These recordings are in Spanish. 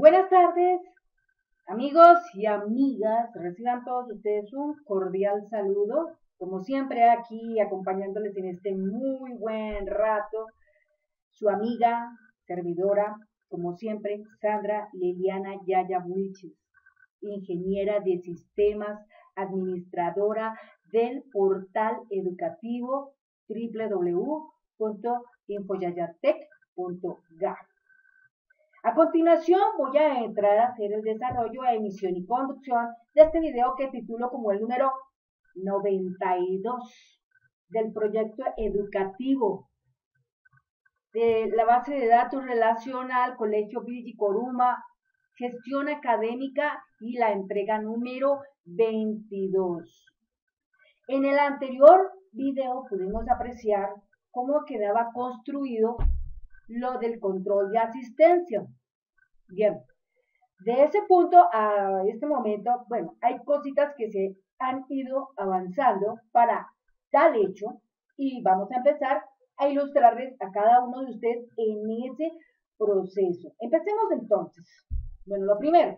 Buenas tardes, amigos y amigas. Reciban todos ustedes un cordial saludo. Como siempre, aquí acompañándoles en este muy buen rato, su amiga, servidora, como siempre, Sandra Liliana Yaya Wilches, ingeniera de sistemas, administradora del portal educativo www.infoyayatec.gov. A continuación voy a entrar a hacer el desarrollo, emisión y conducción de este video que titulo como el número 92 del proyecto educativo de la base de datos relacional Colegio Villa Coruma, gestión académica y la entrega número 22. En el anterior video pudimos apreciar cómo quedaba construido lo del control de asistencia. Bien, de ese punto a este momento, bueno, hay cositas que se han ido avanzando para tal hecho y vamos a empezar a ilustrarles a cada uno de ustedes en ese proceso. Empecemos entonces. Bueno, lo primero,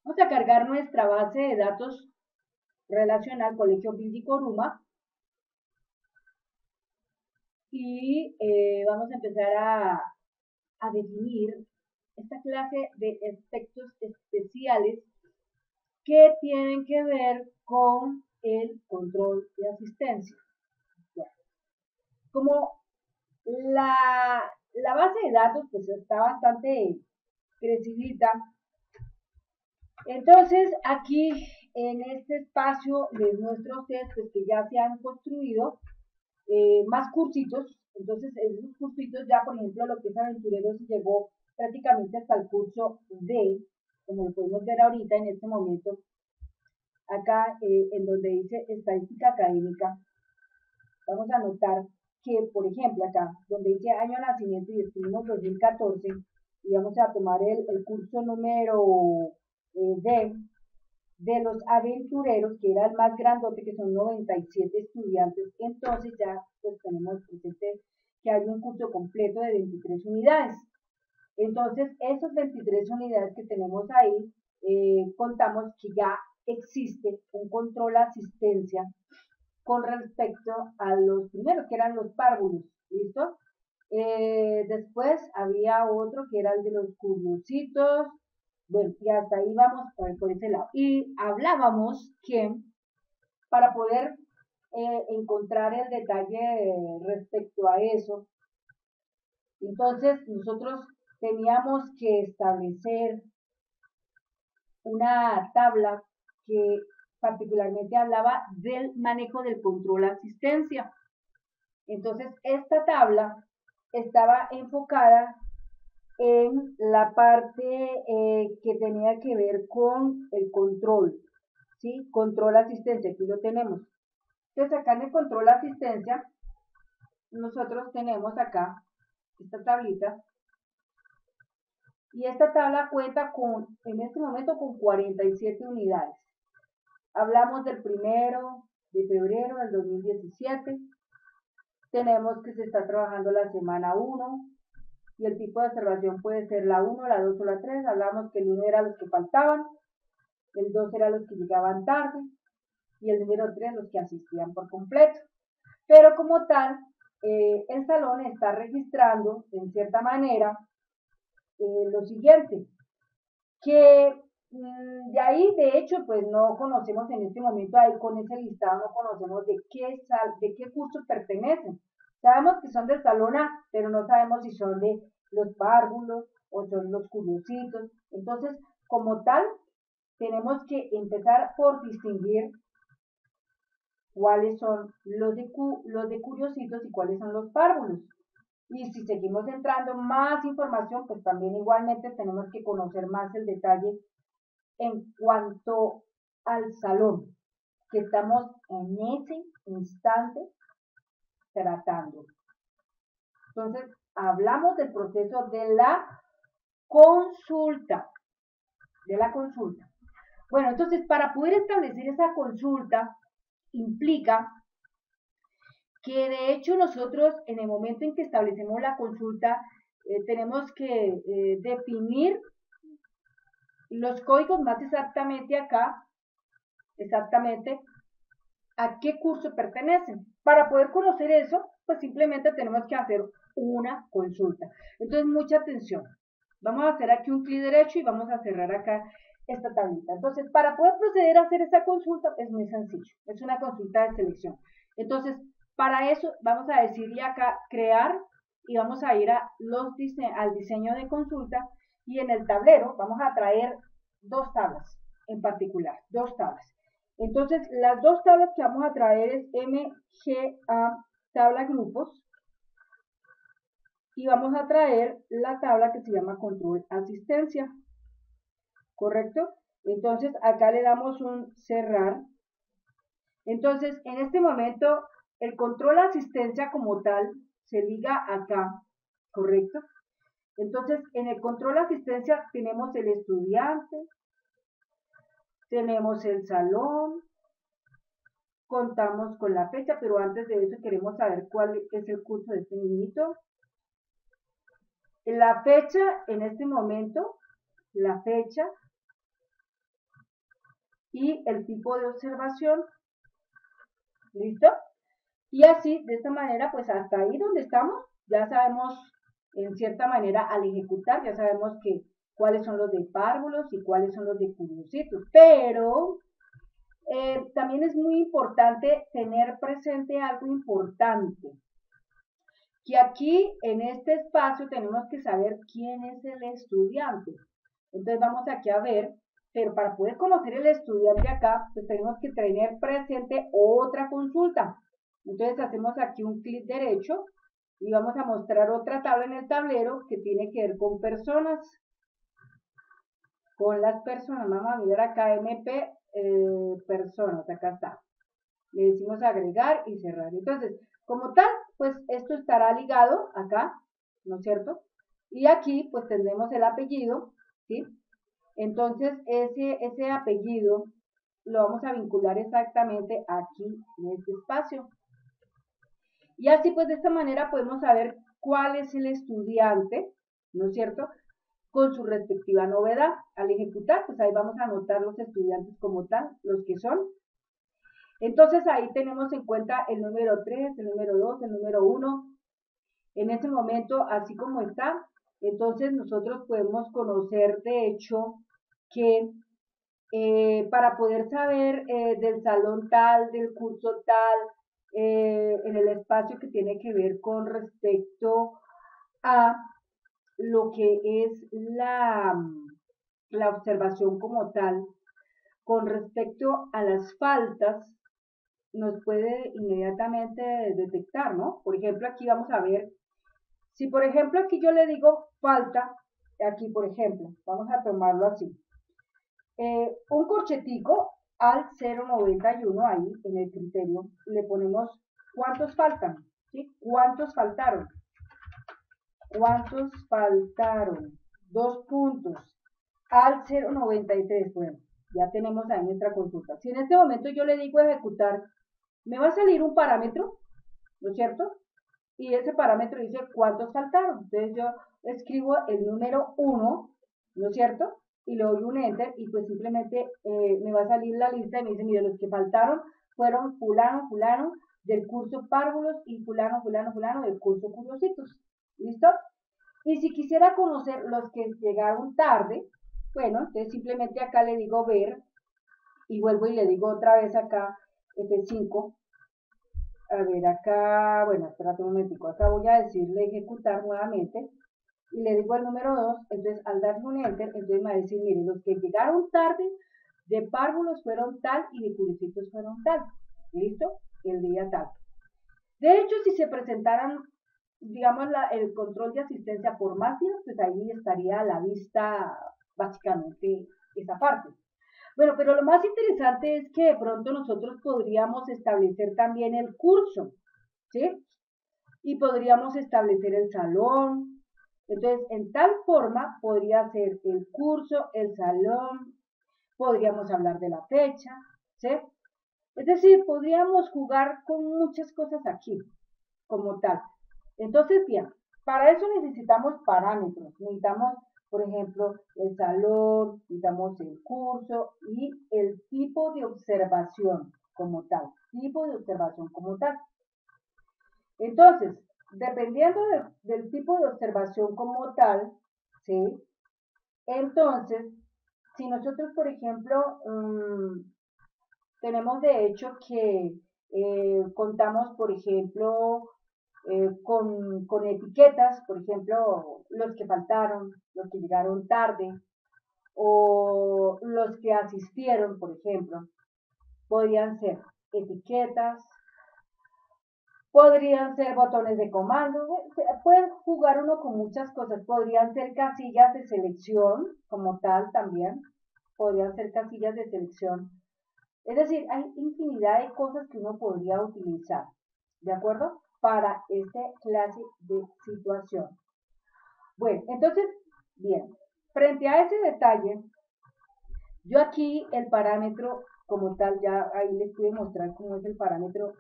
vamos a cargar nuestra base de datos relacional Colegio Villa Coruma y vamos a empezar a definir esta clase de aspectos especiales que tienen que ver con el control de asistencia. Como la base de datos pues está bastante crecidita, entonces aquí en este espacio les muestro a ustedes pues, que ya se han construido más cursitos. Entonces esos cursitos ya, por ejemplo, lo que es Aventureros llegó prácticamente hasta el curso D, como lo podemos ver ahorita en este momento, acá en donde dice estadística académica. Vamos a notar que, por ejemplo, acá donde dice año de nacimiento y escribimos 2014, y vamos a tomar el curso número D de los aventureros, que era el más grandote, que son 97 estudiantes. Entonces ya pues tenemos presente que hay un curso completo de 23 unidades. Entonces esas 23 unidades que tenemos ahí, contamos que ya existe un control de asistencia con respecto a los primeros, que eran los párvulos, ¿listo? Después había otro que era el de los curiositos. Bueno, y hasta ahí vamos por ese lado. Y hablábamos que para poder encontrar el detalle respecto a eso, entonces nosotros teníamos que establecer una tabla que particularmente hablaba del manejo del control asistencia. Entonces, esta tabla estaba enfocada en la parte que tenía que ver con el control, ¿sí? Control asistencia, aquí lo tenemos. Entonces, acá en el control asistencia, nosotros tenemos acá esta tablita, y esta tabla cuenta con, en este momento, con 47 unidades. Hablamos del 1 de febrero del 2017, tenemos que se está trabajando la semana 1, y el tipo de observación puede ser la 1, la 2 o la 3. Hablamos que el 1 era los que faltaban, el 2 era los que llegaban tarde, y el número 3 los que asistían por completo. Pero como tal, el salón está registrando, en cierta manera, lo siguiente, que de ahí, de hecho, pues no conocemos en este momento, ahí con ese listado no conocemos de qué curso pertenecen. Sabemos que son del salón A, pero no sabemos si son de los párvulos o son los curiositos. Entonces, como tal, tenemos que empezar por distinguir cuáles son los de curiositos y cuáles son los párvulos. Y si seguimos entrando más información, pues también igualmente tenemos que conocer más el detalle en cuanto al salón, que estamos en ese instante tratando. Entonces, hablamos del proceso de la consulta. Bueno, entonces, para poder establecer esa consulta, implica que de hecho nosotros en el momento en que establecemos la consulta tenemos que definir los códigos más exactamente acá, exactamente a qué curso pertenecen. Para poder conocer eso, pues simplemente tenemos que hacer una consulta. Entonces, mucha atención. Vamos a hacer aquí un clic derecho y vamos a cerrar acá esta tablita. Entonces, para poder proceder a hacer esta consulta es muy sencillo. Es una consulta de selección. Entonces, para eso vamos a decirle acá crear y vamos a ir al diseño de consulta y en el tablero vamos a traer dos tablas en particular, dos tablas. Entonces, las dos tablas que vamos a traer es MGA tabla grupos y vamos a traer la tabla que se llama control asistencia, ¿correcto? Entonces, acá le damos un cerrar. Entonces, en este momento, el control asistencia como tal se liga acá, ¿correcto? Entonces, en el control asistencia tenemos el estudiante, tenemos el salón, contamos con la fecha, pero antes de eso queremos saber cuál es el curso de este niñito. La fecha, en este momento, la fecha y el tipo de observación. ¿Listo? Y así, de esta manera, pues hasta ahí donde estamos, ya sabemos, en cierta manera, al ejecutar, ya sabemos cuáles son los de párvulos y cuáles son los de curiositos. Pero también es muy importante tener presente algo importante, que aquí en este espacio tenemos que saber quién es el estudiante. Entonces vamos aquí a ver, pero para poder conocer el estudiante acá, pues tenemos que tener presente otra consulta. Entonces hacemos aquí un clic derecho y vamos a mostrar otra tabla en el tablero que tiene que ver con personas. Con las personas, vamos a mirar acá MP personas, acá está. Le decimos agregar y cerrar. Entonces, como tal, pues esto estará ligado acá, ¿no es cierto? Y aquí pues tendremos el apellido, ¿sí? Entonces ese apellido lo vamos a vincular exactamente aquí en este espacio. Y así pues de esta manera podemos saber cuál es el estudiante, ¿no es cierto?, con su respectiva novedad. Al ejecutar, pues ahí vamos a anotar los estudiantes como tal, los que son. Entonces ahí tenemos en cuenta el número 3, el número 2, el número 1. En ese momento, así como está, entonces nosotros podemos conocer de hecho que para poder saber del salón tal, del curso tal, en el espacio que tiene que ver con respecto a lo que es la observación como tal, con respecto a las faltas, nos puede inmediatamente detectar, ¿no? Por ejemplo, aquí vamos a ver, si por ejemplo aquí yo le digo falta, aquí por ejemplo, vamos a tomarlo así, un corchetico al 0,91 ahí en el criterio, le ponemos cuántos faltan, ¿sí? ¿Cuántos faltaron? ¿Cuántos faltaron? 2 puntos al 0,93. Bueno, ya tenemos ahí nuestra consulta. Si en este momento yo le digo ejecutar, me va a salir un parámetro, ¿no es cierto? Y ese parámetro dice cuántos faltaron. Entonces yo escribo el número 1, ¿no es cierto? Y le doy un enter y pues simplemente me va a salir la lista y me dice, mire, los que faltaron fueron fulano, fulano del curso párvulos y fulano, fulano, fulano del curso curiositos. ¿Listo? Y si quisiera conocer los que llegaron tarde, bueno, entonces simplemente acá le digo ver y vuelvo y le digo otra vez acá F5. A ver, acá, bueno, espérate un momentico, acá voy a decirle ejecutar nuevamente y le digo el número 2, entonces al darle un enter, entonces me va a decir, miren, los que llegaron tarde de párvulos fueron tal y de curiositos fueron tal, ¿listo? El día tal. De hecho, si se presentaran, digamos, el control de asistencia por más días, pues ahí estaría a la vista básicamente esa parte. Bueno, pero lo más interesante es que de pronto nosotros podríamos establecer también el curso, ¿sí? Y podríamos establecer el salón. Entonces, en tal forma podría ser el curso, el salón, podríamos hablar de la fecha, ¿sí? Es decir, podríamos jugar con muchas cosas aquí, como tal. Entonces, bien, Para eso necesitamos parámetros, necesitamos, por ejemplo, el salón, necesitamos el curso y el tipo de observación como tal, tipo de observación como tal. Entonces, dependiendo del tipo de observación como tal, ¿sí? Entonces, si nosotros, por ejemplo, tenemos de hecho que contamos, por ejemplo, con etiquetas, por ejemplo, los que faltaron, los que llegaron tarde o los que asistieron, por ejemplo, podrían ser etiquetas, podrían ser botones de comando, pueden jugar uno con muchas cosas, podrían ser casillas de selección como tal también, podrían ser casillas de selección. Es decir, hay infinidad de cosas que uno podría utilizar, ¿de acuerdo? Para esta clase de situación. Bueno, entonces, bien, frente a ese detalle, yo aquí el parámetro como tal, ya ahí les pude mostrar cómo es el parámetro,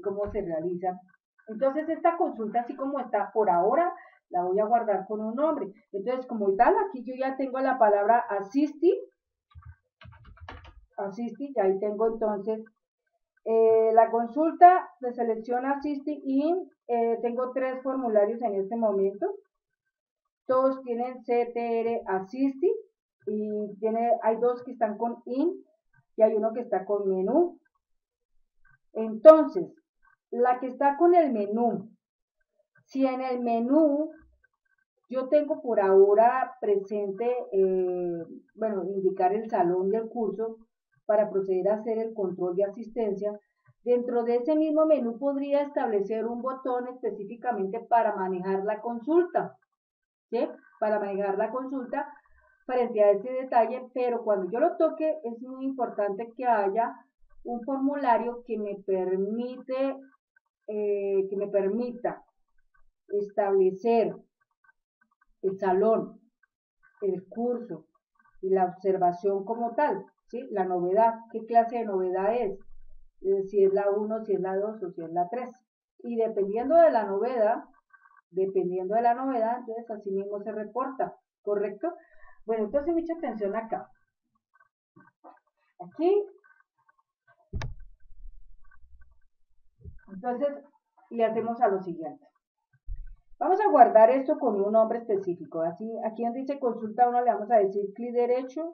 cómo se realiza. Entonces, esta consulta, así como está por ahora, la voy a guardar con un nombre. Entonces, como tal, aquí yo ya tengo la palabra assisting, y ahí tengo entonces la consulta de selección Assisting y tengo 3 formularios en este momento. Todos tienen CTR Assisting y hay 2 que están con IN y hay uno que está con menú. Entonces, la que está con el menú, si en el menú yo tengo por ahora presente, bueno, indicar el salón del curso para proceder a hacer el control de asistencia. Dentro de ese mismo menú podría establecer un botón específicamente para manejar la consulta, ¿sí? Para manejar la consulta frente a ese detalle, pero cuando yo lo toque es muy importante que haya un formulario que me permita establecer el salón, el curso y la observación como tal, ¿sí? La novedad, ¿qué clase de novedad es? Si es la 1, si es la 2 o si es la 3. Y dependiendo de la novedad, entonces así mismo se reporta, ¿correcto? Bueno, entonces mucha atención acá. Aquí, entonces, le hacemos a lo siguiente. Vamos a guardar esto con un nombre específico. Así, aquí donde dice consulta 1 le vamos a decir clic derecho,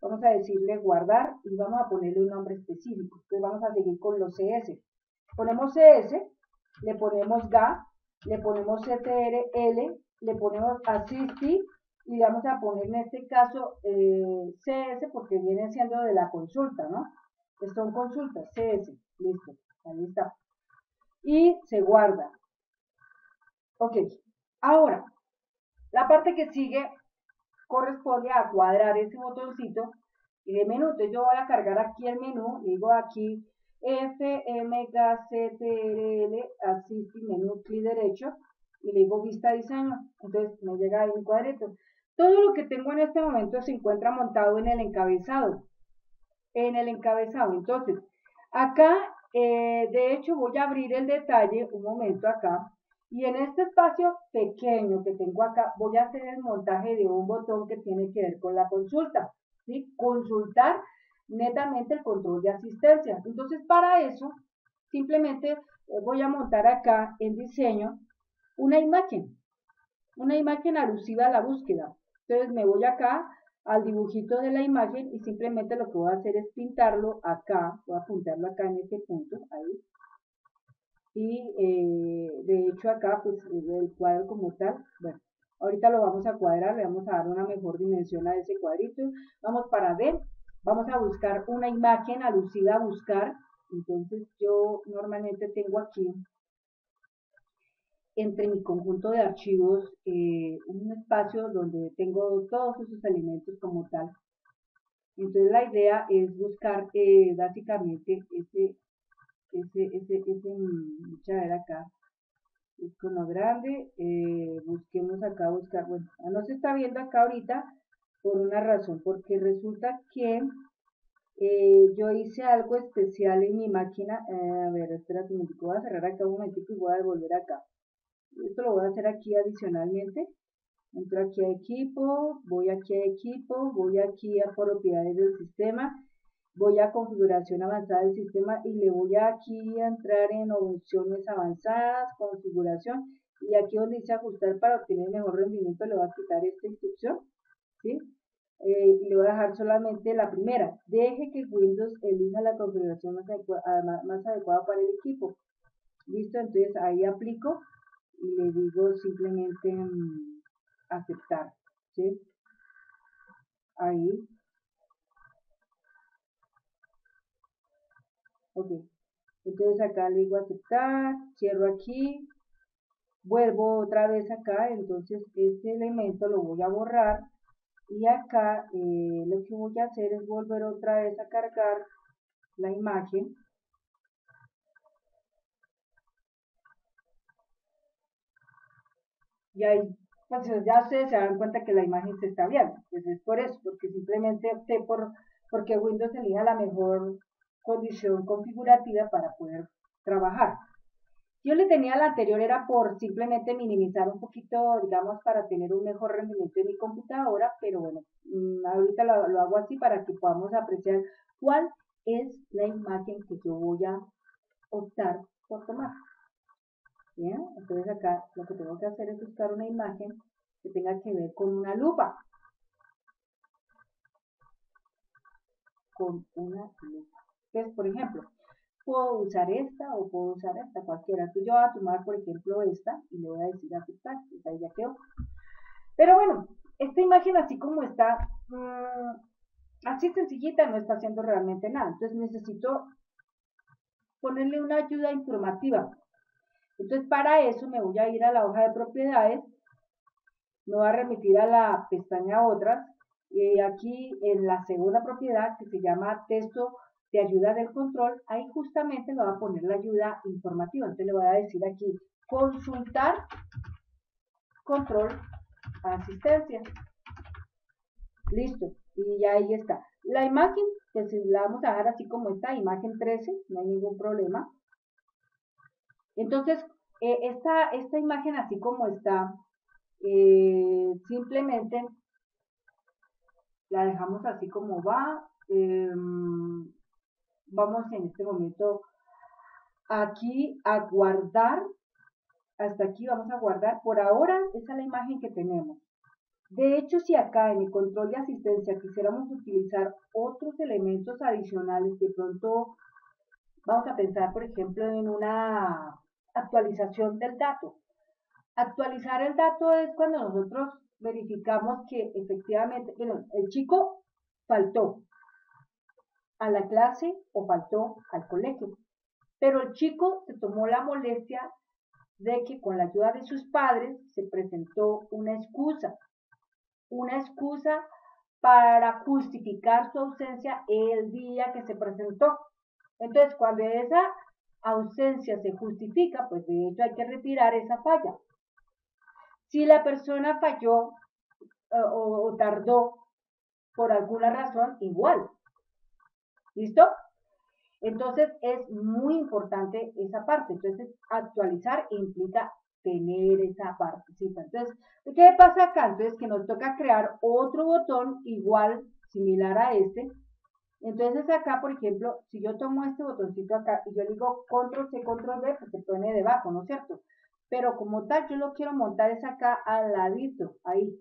vamos a decirle guardar y vamos a ponerle un nombre específico. Entonces vamos a seguir con los CS. Ponemos CS, le ponemos GA, le ponemos CTRL, le ponemos Assisting y le vamos a poner en este caso CS porque viene siendo de la consulta, ¿no? Son consultas, CS, listo, ahí está. Y se guarda. Ok, ahora, la parte que sigue corresponde a cuadrar ese botoncito de menú. Entonces yo voy a cargar aquí el menú, digo aquí FMGCTRL, Assisting Menú, clic derecho, y le digo Vista Diseño. Entonces me llega ahí un cuadrito. Todo lo que tengo en este momento se encuentra montado en el encabezado. Entonces, acá, de hecho, voy a abrir el detalle, un momento acá, y en este espacio pequeño que tengo acá, voy a hacer el montaje de un botón que tiene que ver con la consulta, ¿sí? Consultar netamente el control de asistencia. Entonces, para eso, simplemente voy a montar acá en diseño una imagen alusiva a la búsqueda. Entonces, me voy acá al dibujito de la imagen y simplemente lo que voy a hacer es pintarlo acá, voy a apuntarlo acá en este punto, ahí, y de hecho acá pues el cuadro como tal, bueno, ahorita lo vamos a cuadrar, le vamos a dar una mejor dimensión a ese cuadrito, vamos para ver, vamos a buscar una imagen alusiva a buscar, entonces yo normalmente tengo aquí entre mi conjunto de archivos un espacio donde tengo todos esos elementos como tal. Entonces la idea es buscar básicamente vamos a ver acá, icono grande, busquemos acá, bueno, no se está viendo acá ahorita por una razón, porque resulta que yo hice algo especial en mi máquina, a ver, espérate un momentico, voy a cerrar acá un momentico y voy a volver acá. Esto lo voy a hacer aquí adicionalmente. Entro aquí a equipo, voy aquí a propiedades del sistema, voy a configuración avanzada del sistema y le voy aquí a entrar en opciones avanzadas, configuración, y aquí donde dice ajustar para obtener mejor rendimiento le voy a quitar esta instrucción, ¿sí? Y le voy a dejar solamente la primera. Deje que Windows elija la configuración más adecuada para el equipo. Listo, entonces ahí aplico y le digo simplemente aceptar, ¿sí? Ahí. Ok. Entonces acá le digo aceptar, cierro aquí, vuelvo otra vez acá, entonces este elemento lo voy a borrar y acá lo que voy a hacer es volver otra vez a cargar la imagen. Y ahí, pues ya ustedes se dan cuenta que la imagen se está viendo. Pues es por eso, porque simplemente opté porque Windows elija la mejor condición configurativa para poder trabajar. Yo le tenía la anterior era por simplemente minimizar un poquito, digamos, para tener un mejor rendimiento en mi computadora, pero bueno, ahorita lo hago así para que podamos apreciar cuál es la imagen que yo voy a optar por tomar. Bien, entonces acá lo que tengo que hacer es buscar una imagen que tenga que ver con una lupa. Con una lupa. Entonces, por ejemplo, puedo usar esta o puedo usar esta, cualquiera. Entonces yo voy a tomar, por ejemplo, esta y le voy a decir aceptar. Pues ahí ya quedó. Pero bueno, esta imagen así como está, así sencillita, no está haciendo realmente nada. Entonces necesito ponerle una ayuda informativa. Entonces para eso me voy a ir a la hoja de propiedades, me voy a remitir a la pestaña otras y aquí en la segunda propiedad que se llama texto de ayuda del control, ahí justamente le voy a poner la ayuda informativa. Entonces le voy a decir aquí consultar control asistencia. Listo, y ya ahí está. La imagen, pues la vamos a dejar así como está, imagen 13, no hay ningún problema. Entonces, esta imagen así como está, simplemente la dejamos así como va. Vamos en este momento aquí a guardar. Hasta aquí vamos a guardar. Por ahora, esa es la imagen que tenemos. De hecho, si acá en el control de asistencia quisiéramos utilizar otros elementos adicionales, de pronto vamos a pensar, por ejemplo, en una actualización del dato. Actualizar el dato es cuando nosotros verificamos que efectivamente, bueno, el chico faltó a la clase o faltó al colegio, pero el chico se tomó la molestia de que con la ayuda de sus padres se presentó una excusa para justificar su ausencia el día que se presentó. Entonces, cuando esa ausencia se justifica, pues de hecho hay que retirar esa falla. Si la persona falló o tardó por alguna razón, igual. ¿Listo? Entonces es muy importante esa parte. Entonces actualizar implica tener esa partecita. Entonces, ¿qué pasa acá? Entonces que nos toca crear otro botón igual, similar a este. Entonces acá, por ejemplo, si yo tomo este botoncito acá y yo le digo control C, control V, pues se pone debajo, ¿no es cierto? Pero como tal, yo lo quiero montar es acá al ladito, ahí.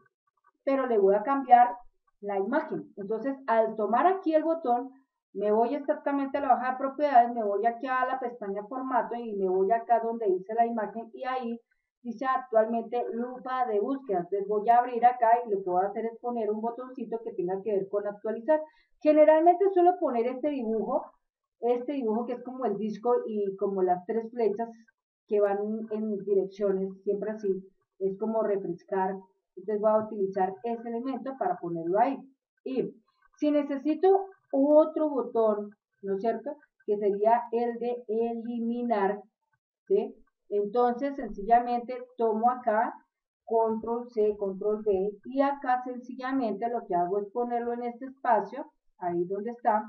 Pero le voy a cambiar la imagen. Entonces, al tomar aquí el botón, me voy exactamente a la hoja de propiedades, me voy aquí a la pestaña formato y me voy acá donde dice la imagen y ahí dice actualmente lupa de búsqueda. Entonces voy a abrir acá y lo que voy a hacer es poner un botoncito que tenga que ver con actualizar. Generalmente suelo poner este dibujo que es como el disco y como las tres flechas que van en direcciones, siempre así, es como refrescar. Entonces voy a utilizar ese elemento para ponerlo ahí. Y si necesito otro botón, ¿no es cierto? Que sería el de eliminar, ¿sí? Entonces sencillamente tomo acá control C, control V y acá sencillamente lo que hago es ponerlo en este espacio, ahí donde está,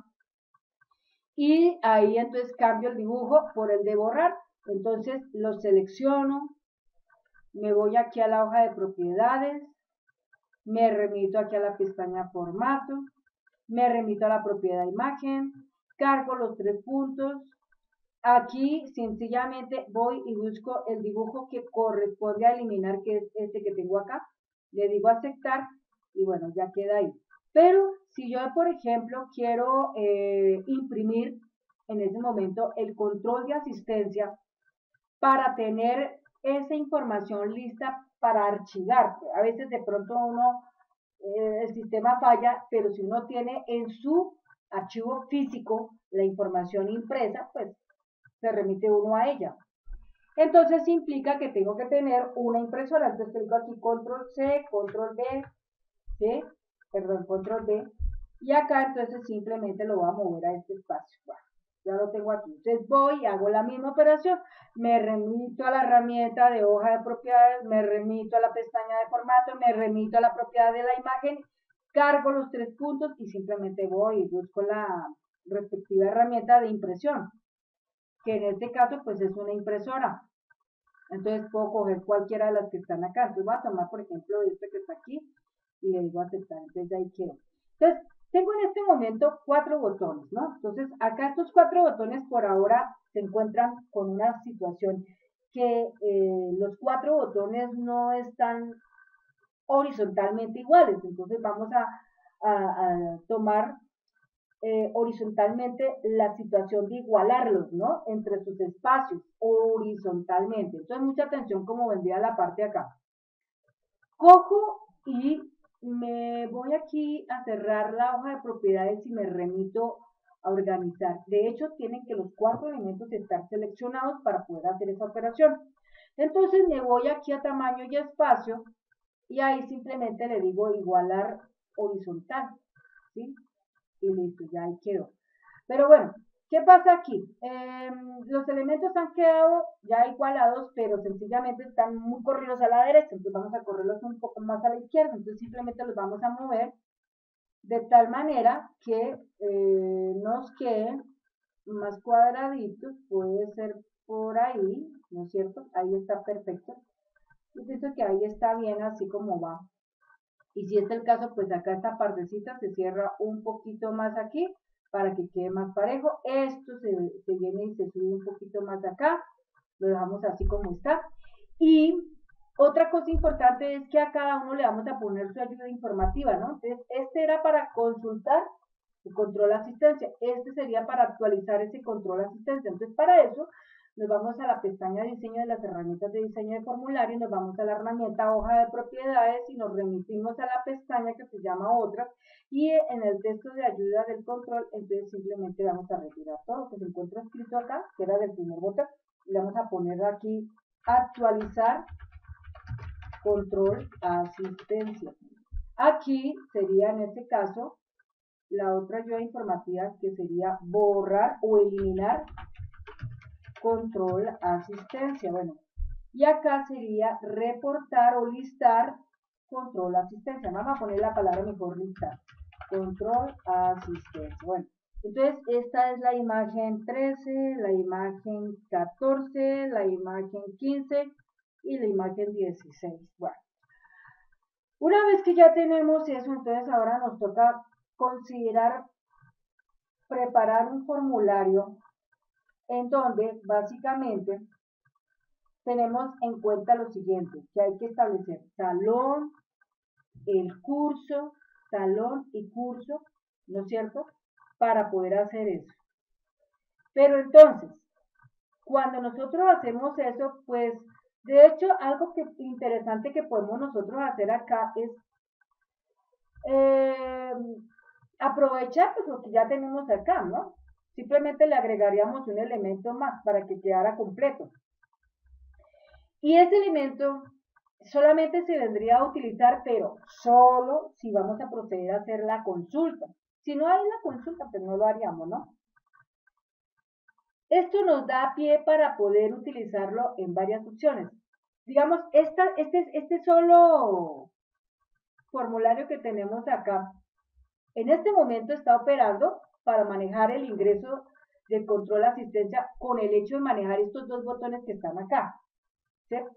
y ahí entonces cambio el dibujo por el de borrar. Entonces lo selecciono, me voy aquí a la hoja de propiedades, me remito aquí a la pestaña formato, me remito a la propiedad imagen, cargo los 3 puntos. Aquí sencillamente voy y busco el dibujo que corresponde a eliminar, que es este que tengo acá. Le digo aceptar y bueno, ya queda ahí. Pero si yo, por ejemplo, quiero imprimir en ese momento el control de asistencia para tener esa información lista para archivar. A veces de pronto el sistema falla, pero si uno tiene en su archivo físico la información impresa, pues se remite uno a ella. Entonces implica que tengo que tener una impresora. Entonces tengo aquí control C, control B, ¿sí? Perdón, control B. Y acá entonces simplemente lo voy a mover a este espacio. Bueno, ya lo tengo aquí. Entonces voy y hago la misma operación. Me remito a la herramienta de hoja de propiedades, me remito a la pestaña de formato, me remito a la propiedad de la imagen, cargo los 3 puntos y simplemente voy y busco la respectiva herramienta de impresión, que en este caso pues es una impresora. Entonces puedo coger cualquiera de las que están acá. Entonces voy a tomar, por ejemplo, este que está aquí y le digo aceptar. Entonces ahí quedo. Entonces, tengo en este momento 4 botones, ¿no? Entonces, acá estos 4 botones por ahora se encuentran con una situación que los 4 botones no están horizontalmente iguales. Entonces, vamos a tomar horizontalmente la situación de igualarlos, ¿no? Entre sus espacios, horizontalmente. Entonces, mucha atención como vendría la parte de acá. Cojo y me voy aquí a cerrar la hoja de propiedades y me remito a organizar. De hecho, tienen que los 4 elementos estar seleccionados para poder hacer esa operación. Entonces, me voy aquí a tamaño y espacio y ahí simplemente le digo igualar horizontal, ¿sí? Y listo, ya ahí quedó. Pero bueno, ¿qué pasa aquí? Los elementos han quedado ya igualados, pero sencillamente están muy corridos a la derecha, entonces vamos a correrlos un poco más a la izquierda, entonces simplemente los vamos a mover de tal manera que nos queden más cuadraditos, puede ser por ahí, ¿no es cierto? Ahí está perfecto. Yo pienso que ahí está bien así como va. Y si es el caso, pues acá esta partecita se cierra un poquito más aquí para que quede más parejo. Esto se viene y se sube un poquito más acá. Lo dejamos así como está. Y otra cosa importante es que a cada uno le vamos a poner su ayuda informativa, ¿no? Entonces, este era para consultar el control asistencia. Este sería para actualizar ese control asistencia. Entonces, para eso nos vamos a la pestaña de diseño de las herramientas de diseño de formulario, nos vamos a la herramienta hoja de propiedades y nos remitimos a la pestaña que se llama otras y en el texto de ayuda del control, entonces simplemente vamos a retirar todo lo que se encuentra escrito acá, que era del primer botón, y le vamos a poner aquí actualizar control asistencia. Aquí sería en este caso la otra ayuda informativa que sería borrar o eliminar control asistencia. Bueno, y acá sería reportar o listar control asistencia. Vamos a poner la palabra mejor listar. Control asistencia. Bueno, entonces esta es la imagen 13, la imagen 14, la imagen 15 y la imagen 16. Bueno, una vez que ya tenemos eso, entonces ahora nos toca considerar preparar un formulario en donde básicamente tenemos en cuenta lo siguiente, que hay que establecer salón, el curso, salón y curso, ¿no es cierto? Para poder hacer eso. Pero entonces, cuando nosotros hacemos eso, pues, de hecho, algo interesante que podemos nosotros hacer acá es aprovechar pues, lo que ya tenemos acá, ¿no? Simplemente le agregaríamos un elemento más para que quedara completo. Y ese elemento solamente se vendría a utilizar, pero solo si vamos a proceder a hacer la consulta. Si no hay la consulta, pues no lo haríamos, ¿no? Esto nos da pie para poder utilizarlo en varias opciones. Digamos, este solo formulario que tenemos acá, en este momento está operando para manejar el ingreso de control asistencia con el hecho de manejar estos 2 botones que están acá, ¿cierto?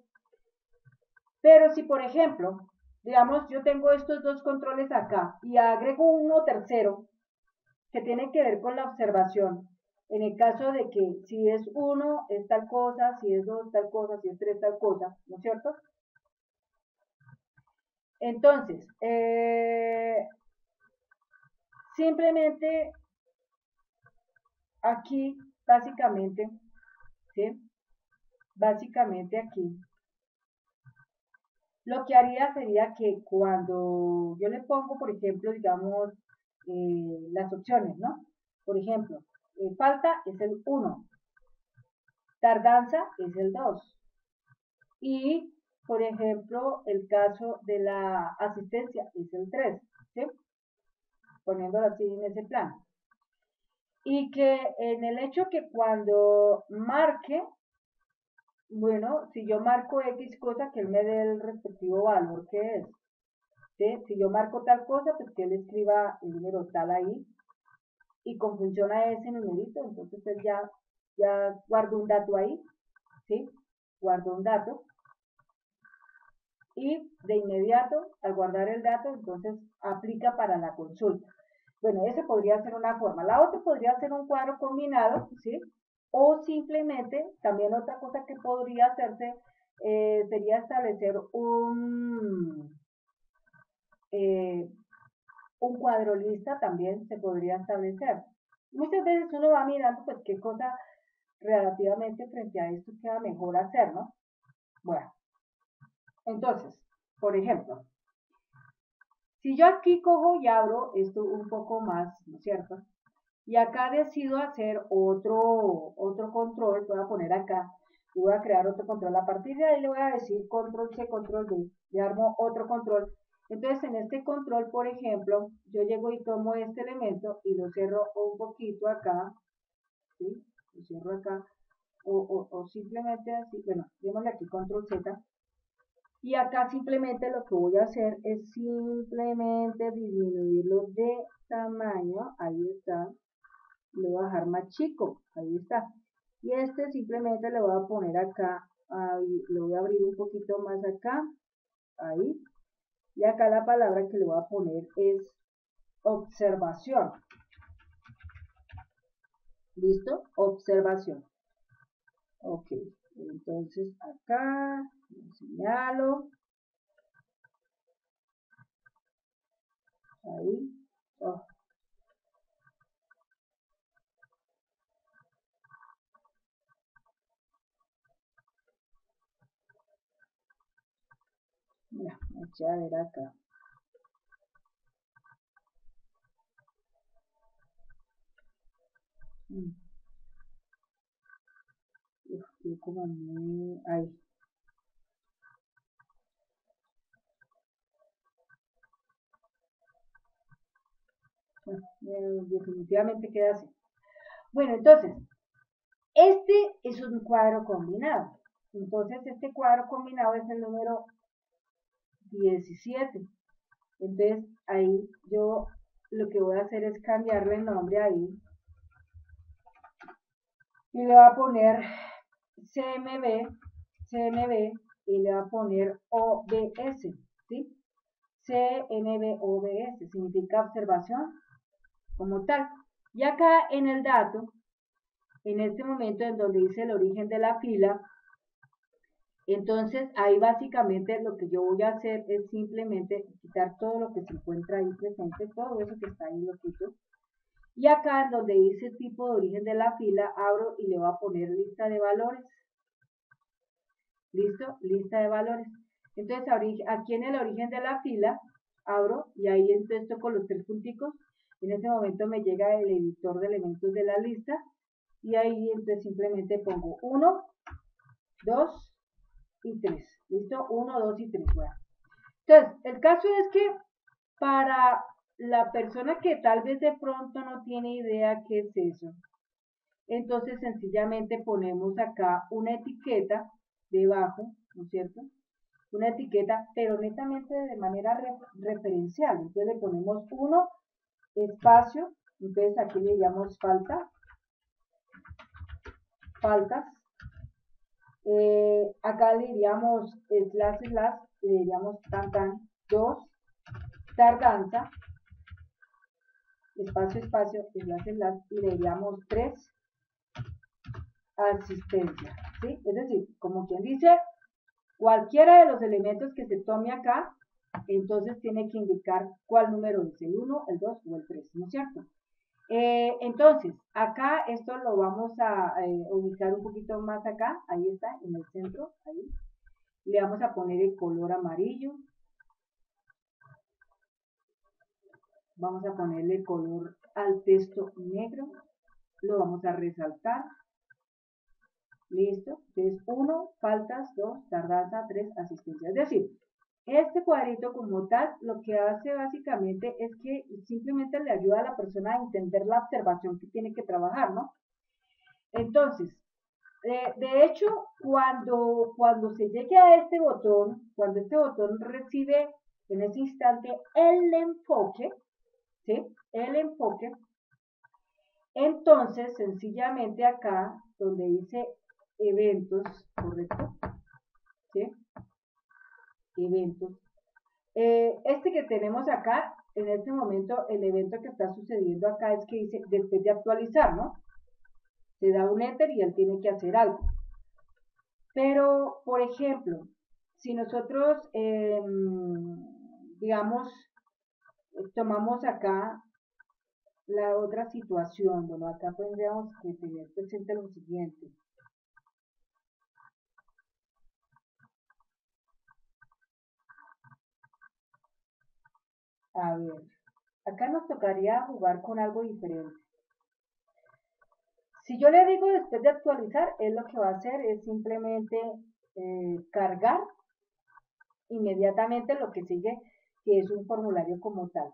Pero si, por ejemplo, digamos, yo tengo estos dos controles acá y agrego uno tercero que tiene que ver con la observación, en el caso de que si es 1 es tal cosa, si es 2 tal cosa, si es 3 tal cosa, ¿no es cierto? Entonces, simplemente aquí, básicamente, ¿sí? Básicamente aquí, lo que haría sería que cuando yo le pongo, por ejemplo, digamos, las opciones, ¿no? Por ejemplo, falta es el 1, tardanza es el 2. Y, por ejemplo, el caso de la asistencia es el 3, ¿sí? Poniéndolo así en ese plan. Y que en el hecho que cuando marque, bueno, si yo marco X cosa, que él me dé el respectivo valor que es. ¿Sí? Si yo marco tal cosa, pues que él escriba el número tal ahí. Y con función a ese numerito, entonces pues ya guardo un dato ahí. ¿Sí? Guardo un dato. Y de inmediato, al guardar el dato, entonces aplica para la consulta. Bueno, esa podría ser una forma. La otra podría ser un cuadro combinado, ¿sí? O simplemente, también otra cosa que podría hacerse sería establecer un cuadro lista, también se podría establecer. Muchas veces uno va mirando, pues, qué cosa relativamente frente a esto queda mejor hacer, ¿no? Bueno, entonces, por ejemplo, si yo aquí cojo y abro esto un poco más, ¿no es cierto? Y acá decido hacer otro control, voy a poner acá, y voy a crear otro control. A partir de ahí le voy a decir control C, control V, le armo otro control. Entonces en este control, por ejemplo, yo llego y tomo este elemento y lo cierro un poquito acá, ¿sí? Lo cierro acá, o simplemente así, bueno, démosle aquí control Z. Y acá simplemente lo que voy a hacer es simplemente disminuirlo de tamaño, ahí está, lo voy a dejar más chico, ahí está. Y este simplemente le voy a poner acá, ahí, lo voy a abrir un poquito más acá, ahí. Y acá la palabra que le voy a poner es observación. ¿Listo? Observación. Ok, entonces acá, lo señalo. Ahí. Oh. Mira, voy a ver acá. Como muy... Ahí. Definitivamente queda así. Bueno, entonces, este es un cuadro combinado. Entonces, este cuadro combinado es el número 17. Entonces, ahí yo lo que voy a hacer es cambiarle el nombre ahí. Y le voy a poner CMB, y le voy a poner OBS, ¿sí? CMB-OBS, significa observación como tal. Y acá en el dato, en este momento en donde dice el origen de la fila, entonces ahí básicamente lo que yo voy a hacer es simplemente quitar todo lo que se encuentra ahí presente, todo eso que está ahí lo quito. Y acá en donde dice tipo de origen de la fila, abro y le voy a poner lista de valores. ¿Listo? Lista de valores. Entonces aquí en el origen de la fila, abro y ahí entonces toco los tres punticos. En ese momento me llega el editor de elementos de la lista y ahí entonces simplemente pongo 1, 2 y 3. ¿Listo? 1, 2 y 3. Bueno. Entonces, el caso es que para la persona que tal vez de pronto no tiene idea qué es eso, entonces sencillamente ponemos acá una etiqueta debajo, ¿no es cierto? Una etiqueta, pero netamente de manera referencial. Entonces le ponemos 1, espacio, entonces aquí le llamamos faltas, acá le diríamos slash slash y le diríamos tan tan 2 tardanza espacio espacio slash slash y le diríamos 3 asistencia, ¿sí? Es decir, como quien dice, cualquiera de los elementos que se tome acá, entonces tiene que indicar cuál número es, el 1, el 2 o el 3, ¿no es cierto? Entonces, acá esto lo vamos a ubicar un poquito más acá, ahí está, en el centro, ahí. Le vamos a poner el color amarillo. Vamos a ponerle el color al texto negro. Lo vamos a resaltar. Listo. Entonces, 1, faltas, 2, tardanza, 3, asistencia. Es decir, este cuadrito como tal, lo que hace básicamente es que simplemente le ayuda a la persona a entender la observación que tiene que trabajar, ¿no? Entonces, de hecho, cuando se llegue a este botón, cuando este botón recibe en ese instante el enfoque, ¿sí? El enfoque, entonces sencillamente acá, donde dice eventos, ¿correcto? ¿Sí? Eventos. Este que tenemos acá, en este momento, el evento que está sucediendo acá es que dice, después de actualizar, ¿no? Se da un enter y él tiene que hacer algo. Pero, por ejemplo, si nosotros, digamos, tomamos acá la otra situación, bueno, acá tendríamos que tener presente lo siguiente. A ver, acá nos tocaría jugar con algo diferente. Si yo le digo después de actualizar, él lo que va a hacer es simplemente cargar inmediatamente lo que sigue, que es un formulario como tal.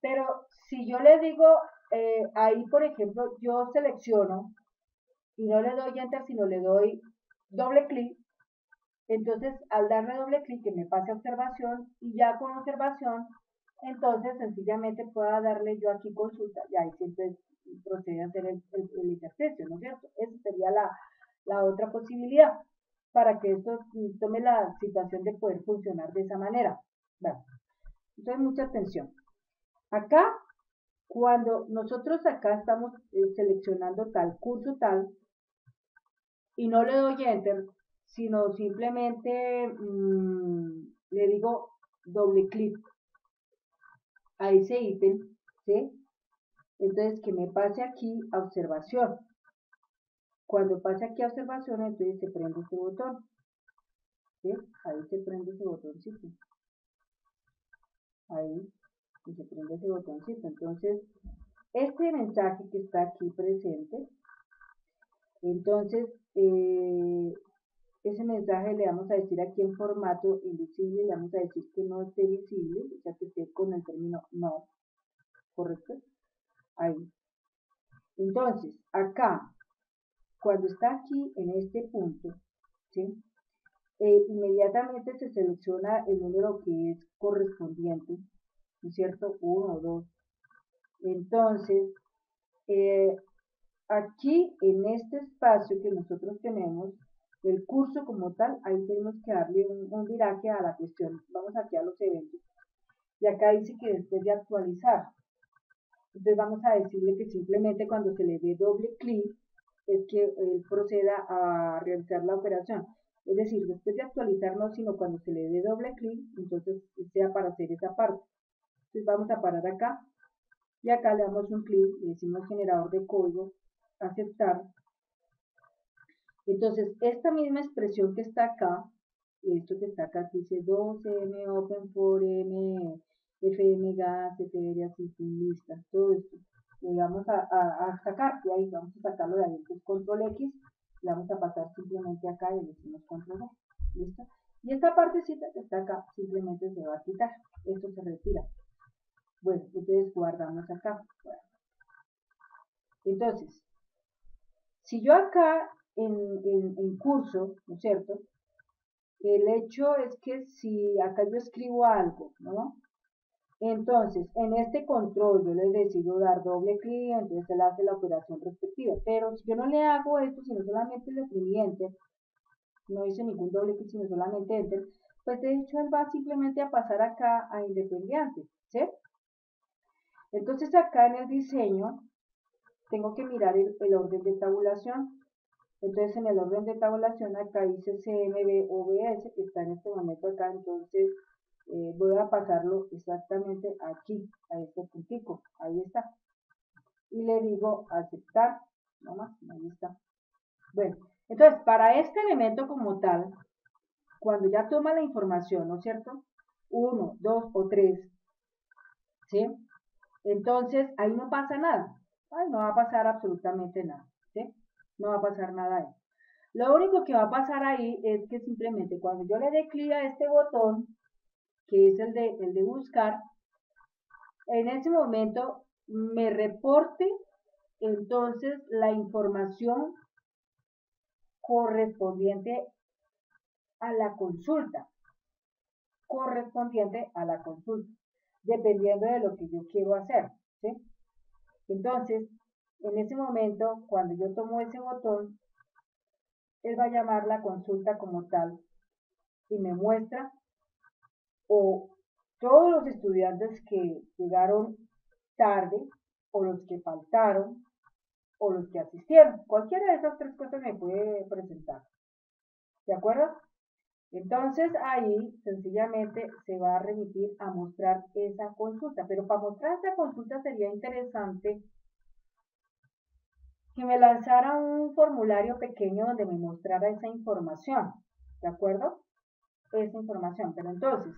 Pero si yo le digo, ahí por ejemplo, yo selecciono y no le doy enter, sino le doy doble clic, entonces al darle doble clic que me pase a observación y ya con observación, entonces sencillamente pueda darle yo aquí consulta y ahí siempre procede a hacer el ejercicio, ¿no es cierto? Esa sería la otra posibilidad para que esto tome la situación de poder funcionar de esa manera. Bueno, entonces mucha atención. Acá, cuando nosotros acá estamos seleccionando tal curso tal y no le doy enter, sino simplemente le digo doble clic a ese ítem, ¿sí? Entonces que me pase aquí a observación. Cuando pase aquí a observación, entonces se prende este botón, ¿sí? Ahí se prende ese botoncito. Ahí se prende ese botoncito. Entonces, este mensaje que está aquí presente, entonces, ese mensaje le vamos a decir aquí en formato invisible, le vamos a decir que no esté visible, o sea que esté con el término no, ¿correcto? Ahí. Entonces, acá, cuando está aquí en este punto, ¿sí? Inmediatamente se selecciona el número que es correspondiente, ¿no es cierto? 1 o 2. Entonces, aquí en este espacio que nosotros tenemos, el curso como tal, ahí tenemos que darle un viraje a la cuestión. Vamos aquí a los eventos. Y acá dice que después de actualizar. Entonces vamos a decirle que simplemente cuando se le dé doble clic es que él proceda a realizar la operación. Es decir, después de actualizar no, sino cuando se le dé doble clic, entonces sea para hacer esa parte. Entonces vamos a parar acá y acá le damos un clic, le decimos generador de código, aceptar. Entonces, esta misma expresión que está acá, esto que está acá, que dice 2M open for M, FM gas, FR assisting lista, todo esto, le vamos a sacar, y ahí vamos a sacarlo de ahí, entonces control X, le vamos a pasar simplemente acá y le decimos control A, ¿listo? Y esta partecita que está acá, simplemente se va a quitar, esto se retira. Bueno, entonces guardamos acá. Bueno. Entonces, si yo acá en curso, ¿no es cierto? El hecho es que si acá yo escribo algo, ¿no? Entonces, en este control yo le decido dar doble clic, entonces él hace la operación respectiva. Pero si yo no le hago esto, sino solamente le oprimí Enter, no hice ningún doble clic, sino solamente Enter, pues de hecho él va simplemente a pasar acá a independiente, ¿sí? Entonces acá en el diseño tengo que mirar el orden de tabulación. Entonces en el orden de tabulación acá dice CMB-OBS, que está en este momento acá, entonces voy a pasarlo exactamente aquí, a este puntico, ahí está. Y le digo aceptar, nomás, ahí está. Bueno, entonces para este elemento como tal, cuando ya toma la información, ¿no es cierto? 1, 2 o 3, ¿sí? Entonces ahí no pasa nada, ahí no va a pasar absolutamente nada, ¿sí? No va a pasar nada ahí. Lo único que va a pasar ahí es que simplemente cuando yo le dé clic a este botón, que es el de buscar, en ese momento me reporte entonces la información correspondiente a la consulta, dependiendo de lo que yo quiero hacer, ¿sí? Entonces, en ese momento, cuando yo tomo ese botón, él va a llamar la consulta como tal y me muestra o todos los estudiantes que llegaron tarde o los que faltaron o los que asistieron. Cualquiera de esas tres cosas me puede presentar. ¿De acuerdo? Entonces ahí sencillamente se va a remitir a mostrar esa consulta. Pero para mostrar esa consulta sería interesante que me lanzara un formulario pequeño donde me mostrara esa información. ¿De acuerdo? Esa información. Pero entonces,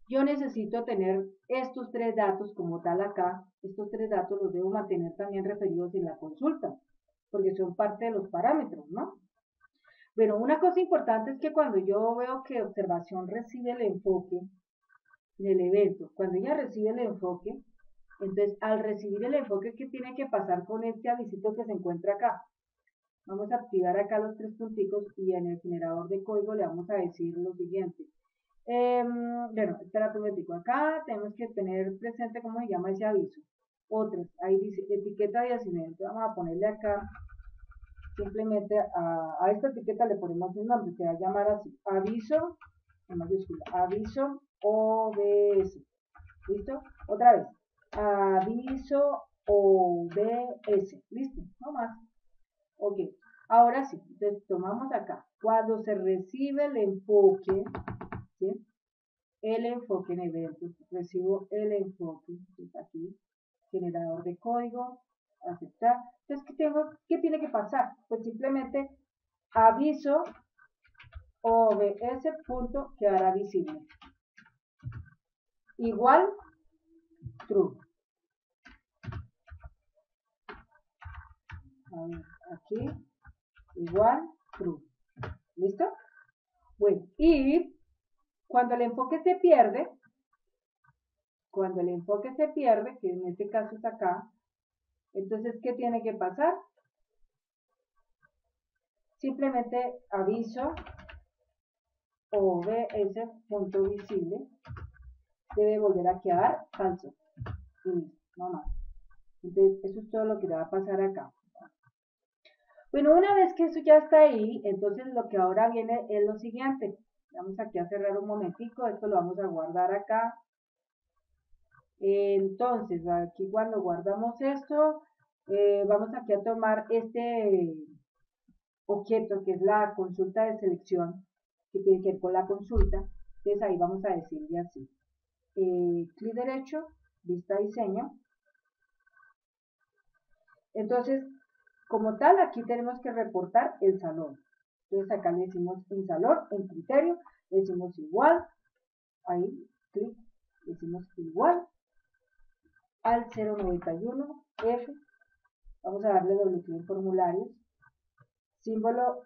yo necesito tener estos tres datos como tal acá. Estos tres datos los debo mantener también referidos en la consulta, porque son parte de los parámetros, ¿no? Bueno, una cosa importante es que cuando yo veo que observación recibe el enfoque del evento, cuando ella recibe el enfoque, entonces al recibir el enfoque, ¿qué tiene que pasar con este avisito que se encuentra acá? Vamos a activar acá los tres punticos y en el generador de código le vamos a decir lo siguiente. Bueno, espérate un momentico. Acá tenemos que tener presente cómo se llama ese aviso. Otros, ahí dice etiqueta de accidente. Vamos a ponerle acá, simplemente a esta etiqueta le ponemos un nombre, se va a llamar así, aviso, en mayúscula, aviso OBS. ¿Listo? Otra vez, aviso OBS. ¿Listo? No más. Ok. Ahora sí, entonces tomamos acá. Cuando se recibe el enfoque, ¿sí? El enfoque en eventos, recibo el enfoque, aquí, generador de código, aceptar. Entonces, ¿qué tiene que pasar? Pues simplemente aviso OBS punto quedará visible. Igual, true. A ver, aquí, igual, true. ¿Listo? Bueno, y cuando el enfoque se pierde, que en este caso es acá, entonces, ¿qué tiene que pasar? Simplemente aviso OBS.visible debe volver a quedar falso. Y no más. Entonces, eso es todo lo que va a pasar acá. Bueno, una vez que eso ya está ahí, entonces lo que ahora viene es lo siguiente. Vamos aquí a cerrar un momentico, esto lo vamos a guardar acá. Entonces, aquí cuando guardamos esto, vamos aquí a tomar este objeto que es la consulta de selección, que tiene que ver con la consulta. Entonces ahí vamos a decirle así. Clic derecho, vista diseño. Entonces, como tal, aquí tenemos que reportar el salón. Entonces acá le decimos en salón, en criterio, le decimos igual, ahí, clic, le decimos igual al 091F. Vamos a darle doble clic en formularios, símbolo,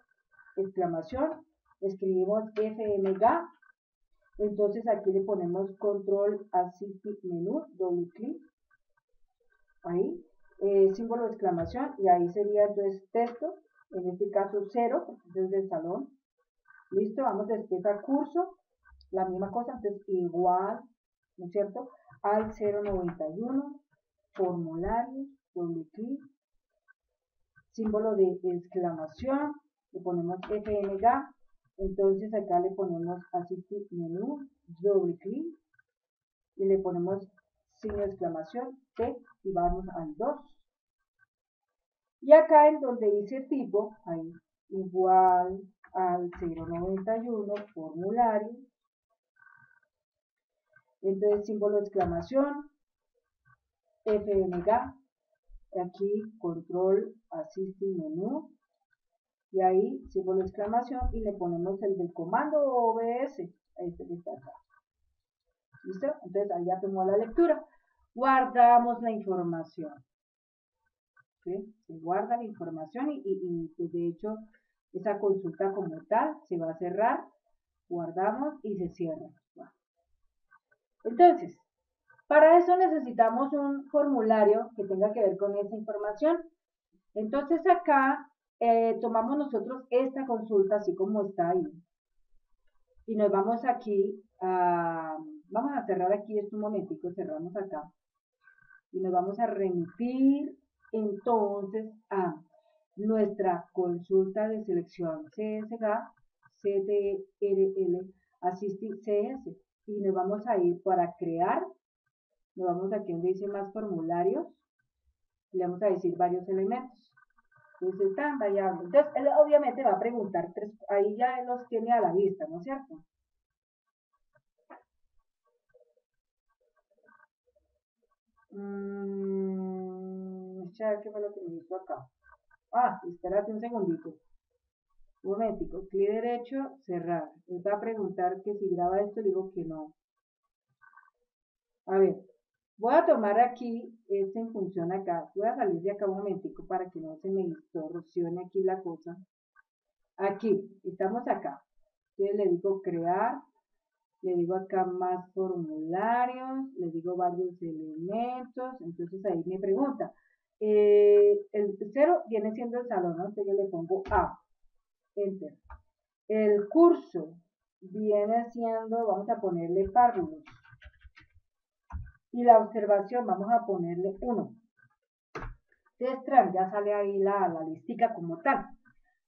exclamación, escribimos FMG. Entonces aquí le ponemos control assist menú, doble clic, ahí, símbolo de exclamación, y ahí sería entonces texto, en este caso 0, porque es del salón. Listo, vamos después a curso, la misma cosa, entonces igual, ¿no es cierto? Al 091, formulario, doble clic, símbolo de exclamación, le ponemos FNG, entonces acá le ponemos Assistive Menú, doble clic, y le ponemos signo de exclamación, T, y vamos al 2. Y acá en donde dice tipo, ahí, igual al 091, formulario, entonces símbolo de exclamación, FNG, aquí control, Assistive Menú, y ahí símbolo de exclamación y le ponemos el del comando OBS, este que está acá. ¿Listo? Entonces ahí ya tomó la lectura. Guardamos la información. ¿Sí? Se guarda la información y pues de hecho esa consulta como tal se va a cerrar, guardamos y se cierra. Bueno. Entonces, para eso necesitamos un formulario que tenga que ver con esa información. Entonces acá tomamos nosotros esta consulta así como está ahí y nos vamos aquí vamos a cerrar aquí esto un momentico, cerramos acá y nos vamos a remitir entonces a nuestra consulta de selección CSG, CTRL, Assistive CS y nos vamos a ir para crear, nos vamos aquí donde dice más formularios, le vamos a decir varios elementos. Entonces están variables. Entonces, él obviamente va a preguntar tres, ahí ya él los tiene a la vista, ¿no es cierto? ¿Qué fue lo que me hizo acá? Espérate un segundito. Un momentico, clic derecho, cerrar. Él va a preguntar que si graba esto, digo que no. A ver, voy a tomar aquí, en función acá. Voy a salir de acá un momentico para que no se me distorsione aquí la cosa. Aquí, estamos acá. Entonces le digo crear, le digo acá más formularios, le digo varios elementos, entonces ahí me pregunta. El 0 viene siendo el salón, ¿no? Entonces yo le pongo A, enter. El curso viene siendo, vamos a ponerle párvulos. Y la observación, vamos a ponerle 1. Entonces ya sale ahí la listica como tal.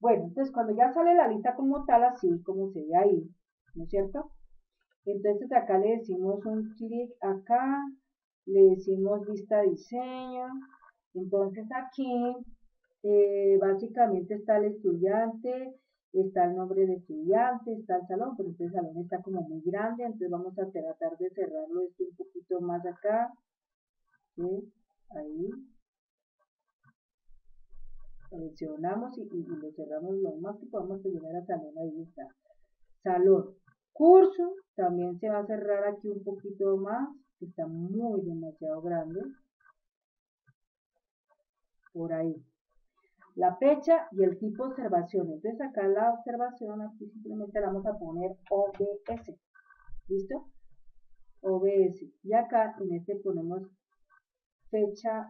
Bueno, entonces cuando ya sale la lista como tal, así como se ve ahí, ¿no es cierto? Entonces acá le decimos un clic acá, le decimos vista diseño, entonces aquí básicamente está el estudiante, está el nombre del estudiante, está el salón, pero este salón está como muy grande, entonces vamos a tratar de cerrarlo esto un poquito más acá, ¿sí? Ahí, seleccionamos y lo cerramos lo más que podamos llegar al salón, ahí está, salón. Curso también se va a cerrar aquí un poquito más, que está muy demasiado grande, por ahí. La fecha y el tipo de observación. Entonces acá la observación, aquí simplemente la vamos a poner OBS. ¿Listo? OBS. Y acá en este ponemos fecha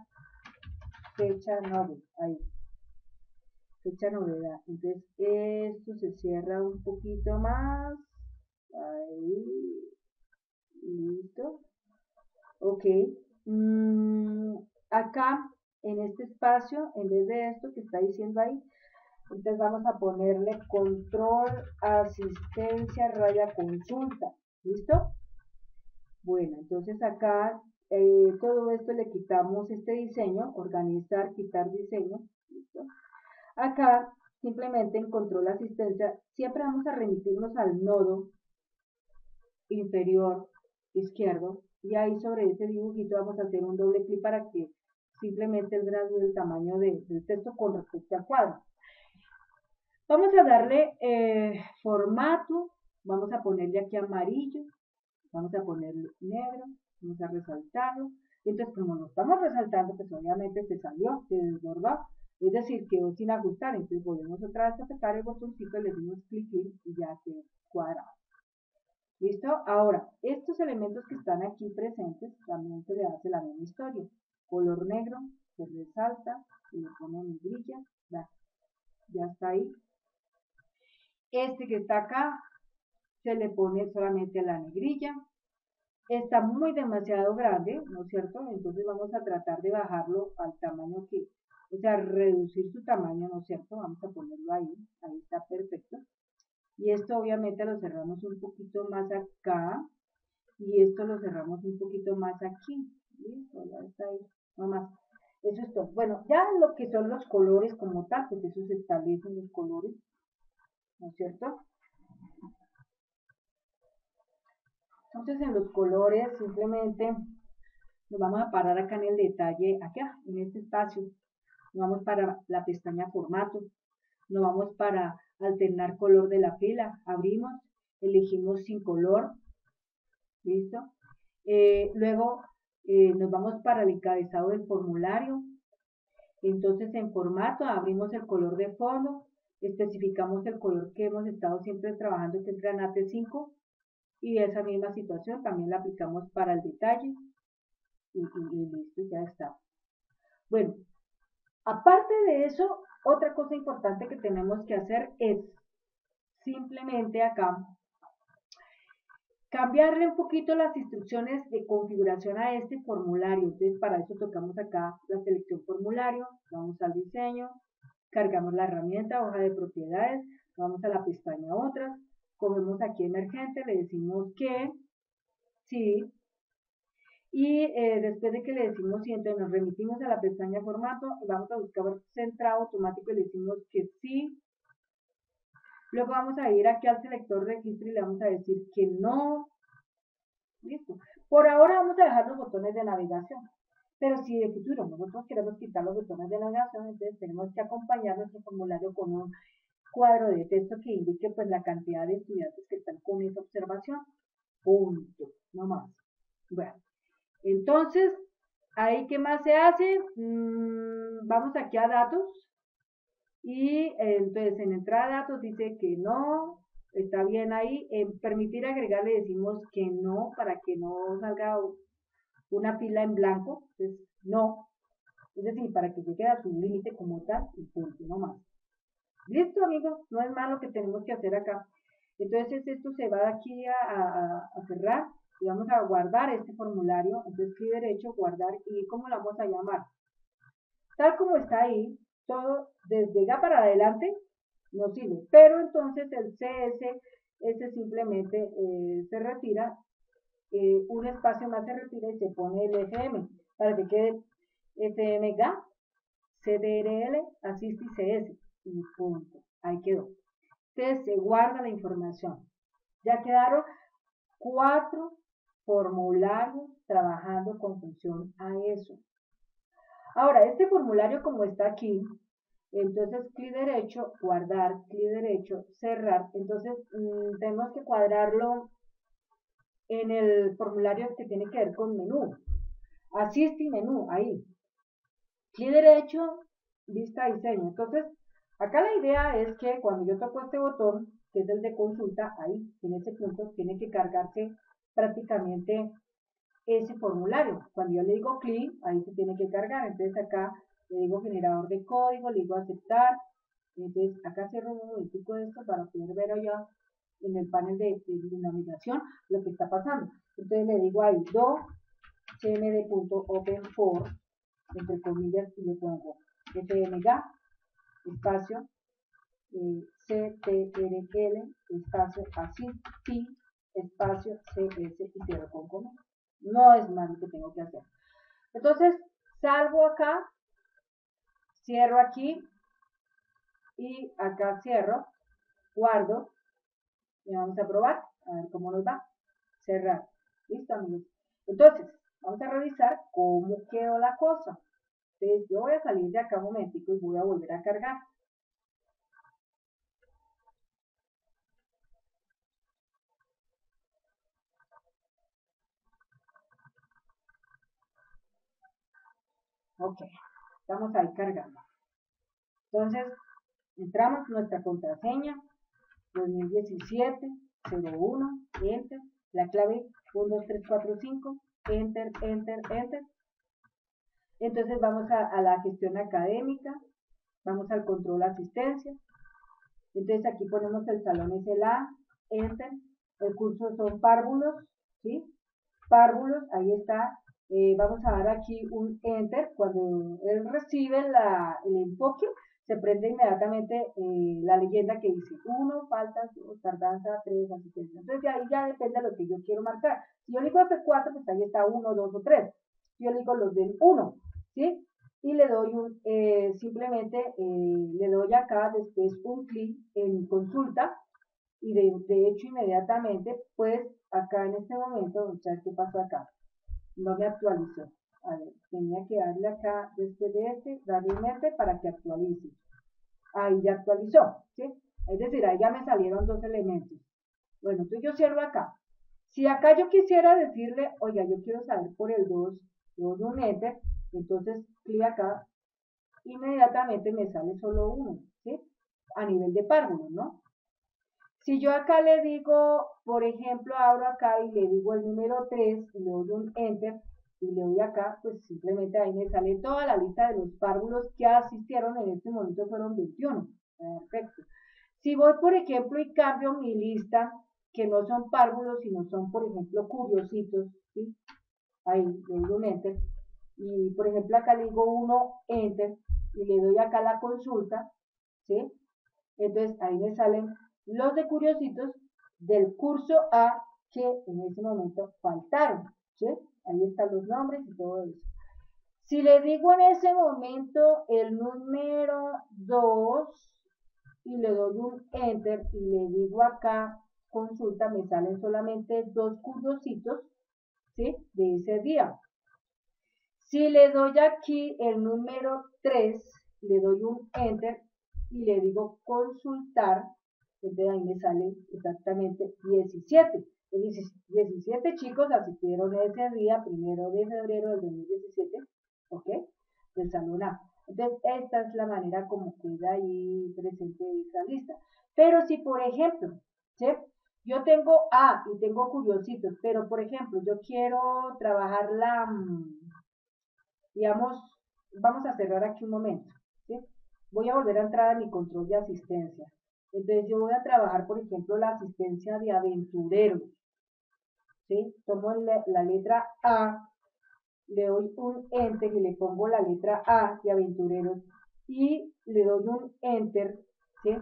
novedad. Ahí. Fecha novedad. Entonces esto se cierra un poquito más. Ahí. Listo. Ok. Acá en este espacio, en vez de esto que está diciendo ahí, entonces vamos a ponerle control, asistencia, raya, consulta. ¿Listo? Bueno, entonces acá todo esto le quitamos este diseño, organizar, quitar diseño. ¿Listo? Acá simplemente en control, asistencia, siempre vamos a remitirnos al nodo inferior izquierdo y ahí sobre ese dibujito vamos a hacer un doble clic para que simplemente el grado del tamaño del texto con respecto al cuadro. Vamos a darle formato, vamos a ponerle aquí amarillo, vamos a ponerle negro, vamos a resaltarlo. Entonces, como lo estamos resaltando, pues obviamente se salió, se desbordó, es decir, quedó sin ajustar. Entonces volvemos otra vez a apretar el botoncito, le dimos clic y ya quedó cuadrado. ¿Listo? Ahora, estos elementos que están aquí presentes, también se le hace la misma historia. Color negro, se resalta, se le pone negrilla, ya está ahí. Este que está acá, se le pone solamente la negrilla. está muy demasiado grande, ¿no es cierto? Entonces vamos a tratar de bajarlo al tamaño que, o sea, reducir su tamaño, ¿no es cierto? Vamos a ponerlo ahí, ahí está perfecto. Y esto obviamente lo cerramos un poquito más acá, y esto lo cerramos un poquito más aquí. Listo, ya está ahí, no más. Eso es todo. Bueno, ya lo que son los colores como tal, pues eso se establecen los colores, ¿no es cierto? Entonces en los colores simplemente nos vamos a parar acá en el detalle, acá, en este espacio. Nos vamos para la pestaña formato. Nos vamos para alternar color de la fila. Abrimos, elegimos sin color. ¿Listo? Luego nos vamos para el encabezado del formulario. Entonces en formato abrimos el color de fondo, especificamos el color que hemos estado siempre trabajando, que es granate 5, y esa misma situación también la aplicamos para el detalle y listo, ya está. Bueno, aparte de eso, otra cosa importante que tenemos que hacer es simplemente acá cambiarle un poquito las instrucciones de configuración a este formulario. Entonces, para eso tocamos acá la selección formulario, vamos al diseño, cargamos la herramienta, hoja de propiedades, vamos a la pestaña otras, cogemos aquí emergente, le decimos que sí, y después de que le decimos sí, entonces nos remitimos a la pestaña formato, vamos a buscar centrado automático y le decimos que sí. Luego vamos a ir aquí al selector registro y le vamos a decir que no. Listo. Por ahora vamos a dejar los botones de navegación. Pero si de futuro nosotros queremos quitar los botones de navegación, entonces tenemos que acompañar nuestro formulario con un cuadro de texto que indique pues la cantidad de estudiantes que están con esa observación. Punto. No más. Bueno. Entonces, ¿ahí qué más se hace? Vamos aquí a datos. Y entonces en entrada de datos dice que no, está bien ahí. En permitir agregar le decimos que no, para que no salga una fila en blanco. Entonces, no. Es decir, para que llegue a su límite como tal y punto, no más. Listo, amigos, no es más lo que tenemos que hacer acá. Entonces, esto se va aquí a cerrar y vamos a guardar este formulario. Entonces, clic derecho, guardar y ¿cómo lo vamos a llamar? Tal como está ahí, todo desde acá para adelante no sirve. Pero entonces el CS, ese simplemente se retira, un espacio más se retira y se pone el FM para que quede FMGA, CDRL, Assist y CS. Y punto. Ahí quedó. Entonces se guarda la información. Ya quedaron 4 formularios trabajando con función a eso. Ahora, este formulario como está aquí, entonces clic derecho, guardar, clic derecho, cerrar. Entonces tenemos que cuadrarlo en el formulario que tiene que ver con menú. Assist y menú, ahí. Clic derecho, vista diseño. Entonces, acá la idea es que cuando yo toco este botón, que es el de consulta, ahí, en ese punto, tiene que cargarse prácticamente ese formulario. Cuando yo le digo clic, ahí se tiene que cargar. Entonces acá le digo generador de código, le digo aceptar. Entonces acá cierro un momentico de esto para poder ver allá en el panel de navegación lo que está pasando. Entonces le digo ahí do cmd.open4 entre comillas y le pongo fmga espacio ctrl espacio así espacio cs y cierro con comillas. No es más lo que tengo que hacer. Entonces, salgo acá, cierro aquí y acá cierro, guardo y vamos a probar, a ver cómo nos va. Cerrar. Listo, amigos. Entonces, vamos a revisar cómo quedó la cosa. Entonces, yo voy a salir de acá un momentico y voy a volver a cargar. Ok, estamos ahí cargando. Entonces, entramos nuestra contraseña 2017 01, enter, la clave 1, 2, 3, 4, 5, enter, enter, enter. Entonces vamos a la gestión académica, vamos al control asistencia. Entonces aquí ponemos el salón SLA, enter, el curso son párvulos, ¿sí? párvulos, ahí está. Vamos a dar aquí un enter. Cuando él recibe el enfoque, se prende inmediatamente la leyenda que dice 1, faltas, 2, tardanza, 3, asistencia. Entonces ahí ya depende de lo que yo quiero marcar. Si yo elijo F4, pues ahí está 1, 2 o 3. Yo elijo los del 1, ¿sí? Y le doy simplemente le doy acá después un clic en consulta y de hecho inmediatamente, pues acá en este momento, vamos a ver qué pasó acá, no me actualizó. A ver, tenía que darle acá después de darle un enter para que actualice. Ahí ya actualizó, ¿sí? Es decir, ahí ya me salieron dos elementos. Bueno, entonces yo cierro acá. Si acá yo quisiera decirle, oiga, yo quiero saber por el 2, yo doy un enter, entonces clic acá, inmediatamente me sale solo uno, ¿sí? A nivel de párvulo, ¿no? Si yo acá le digo, por ejemplo, abro acá y le digo el número 3 y le doy un enter y le doy acá, pues simplemente ahí me sale toda la lista de los párvulos que asistieron, en este momento fueron 21. Perfecto. Si voy, por ejemplo, y cambio mi lista, que no son párvulos, sino son, por ejemplo, curiositos, ¿sí? Ahí le doy un enter. Y, por ejemplo, acá le digo 1, enter, y le doy acá la consulta, ¿sí? Entonces ahí me salen los de curiositos del curso A que en ese momento faltaron, ¿sí? Ahí están los nombres y todo eso. Si le digo en ese momento el número 2 y le doy un enter y le digo acá consulta, me salen solamente dos curiositos, ¿sí? De ese día. Si le doy aquí el número 3, le doy un enter y le digo consultar, entonces ahí me sale exactamente 17. 17 chicos asistieron ese día, 1 de febrero del 2017, ¿ok? Del salón A. Entonces, esta es la manera como queda ahí presente esa lista. Pero si, por ejemplo, ¿sí? Yo tengo A y tengo curiositos, pero, por ejemplo, yo quiero trabajar digamos, vamos a cerrar aquí un momento, ¿sí? Voy a volver a entrar a mi control de asistencia. Entonces yo voy a trabajar, por ejemplo, la asistencia de aventureros, ¿sí? Tomo la letra A, le doy un enter y le pongo la letra A de aventureros y le doy un enter, ¿sí?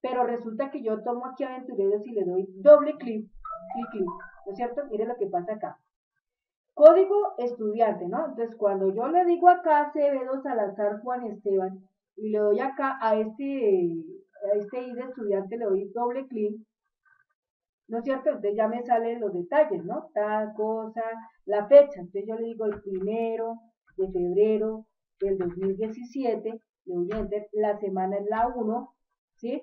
Pero resulta que yo tomo aquí aventureros y le doy doble clic, clic, ¿no es cierto? Mire lo que pasa acá. Código estudiante, ¿no? Entonces, cuando yo le digo acá Acevedo Salazar Juan Esteban y le doy acá a este ID de estudiante, le doy doble clic, ¿no es cierto? Entonces ya me salen los detalles, ¿no? Tal cosa, la fecha. Entonces yo le digo el 1 de febrero del 2017, le doy enter, la semana es la 1, ¿sí?